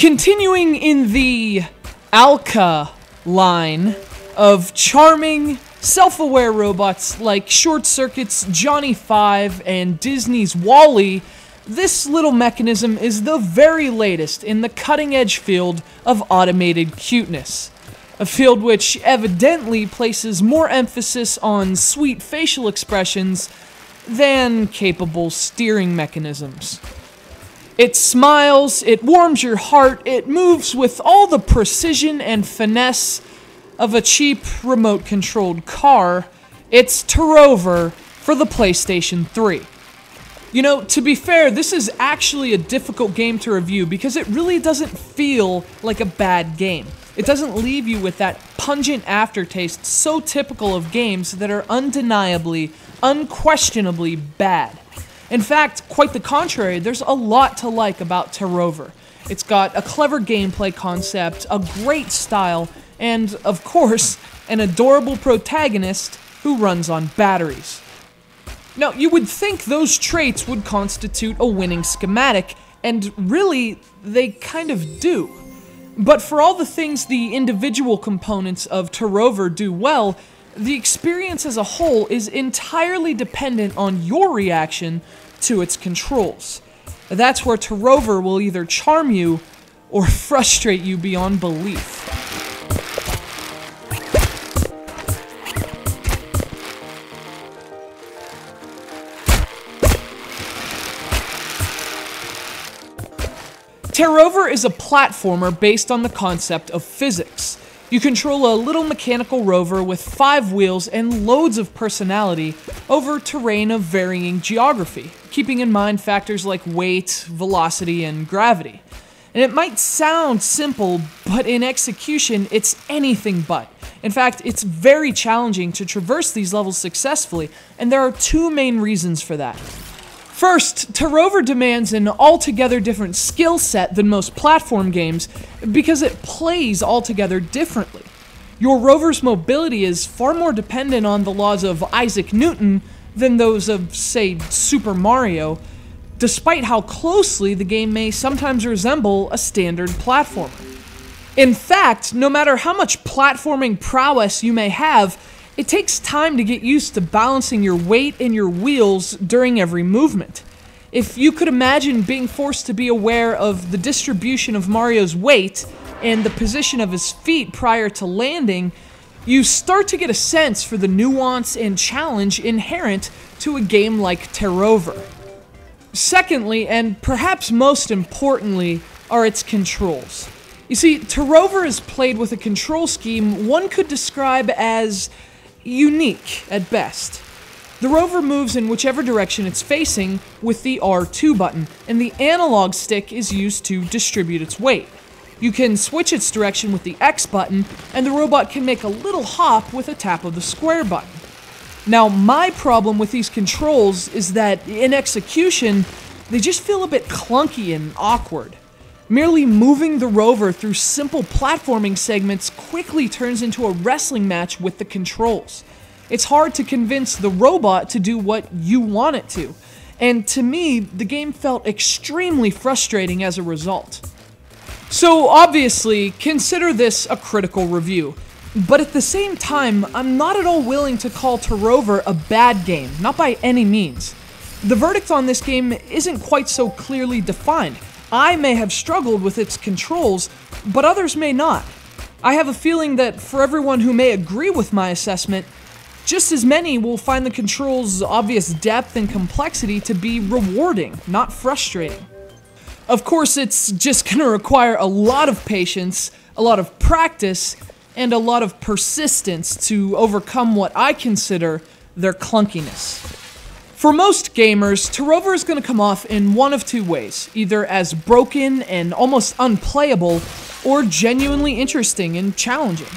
Continuing in the Alka line of charming, self-aware robots like Short Circuit's Johnny 5 and Disney's WALL-E, this little mechanism is the very latest in the cutting-edge field of automated cuteness. A field which evidently places more emphasis on sweet facial expressions than capable steering mechanisms. It smiles, it warms your heart, it moves with all the precision and finesse of a cheap remote-controlled car. It's TerRover for the PlayStation 3. You know, to be fair, this is actually a difficult game to review because it really doesn't feel like a bad game. It doesn't leave you with that pungent aftertaste so typical of games that are undeniably, unquestionably bad. In fact, quite the contrary, there's a lot to like about TerRover. It's got a clever gameplay concept, a great style, and, of course, an adorable protagonist who runs on batteries. Now, you would think those traits would constitute a winning schematic, and really, they kind of do. But for all the things the individual components of TerRover do well, the experience as a whole is entirely dependent on your reaction to its controls. That's where TerRover will either charm you or frustrate you beyond belief. TerRover is a platformer based on the concept of physics. You control a little mechanical rover with 5 wheels and loads of personality over terrain of varying geography, keeping in mind factors like weight, velocity, and gravity. And it might sound simple, but in execution, it's anything but. In fact, it's very challenging to traverse these levels successfully, and there are 2 main reasons for that. First, TerRover demands an altogether different skill set than most platform games because it plays altogether differently. Your rover's mobility is far more dependent on the laws of Isaac Newton than those of, say, Super Mario, despite how closely the game may sometimes resemble a standard platformer. In fact, no matter how much platforming prowess you may have, it takes time to get used to balancing your weight and your wheels during every movement. If you could imagine being forced to be aware of the distribution of Mario's weight and the position of his feet prior to landing, you start to get a sense for the nuance and challenge inherent to a game like TerRover. Secondly, and perhaps most importantly, are its controls. You see, TerRover is played with a control scheme one could describe as unique at best. The rover moves in whichever direction it's facing with the R2 button, and the analog stick is used to distribute its weight. You can switch its direction with the X button, and the robot can make a little hop with a tap of the square button. Now, my problem with these controls is that, in execution, they just feel a bit clunky and awkward. Merely moving the rover through simple platforming segments quickly turns into a wrestling match with the controls. It's hard to convince the robot to do what you want it to, and to me, the game felt extremely frustrating as a result. So obviously, consider this a critical review, but at the same time, I'm not at all willing to call TerRover a bad game, not by any means. The verdict on this game isn't quite so clearly defined. I may have struggled with its controls, but others may not. I have a feeling that for everyone who may agree with my assessment, just as many will find the controls' obvious depth and complexity to be rewarding, not frustrating. Of course, it's just gonna require a lot of patience, a lot of practice, and a lot of persistence to overcome what I consider their clunkiness. For most gamers, TerRover is going to come off in one of 2 ways, either as broken and almost unplayable, or genuinely interesting and challenging.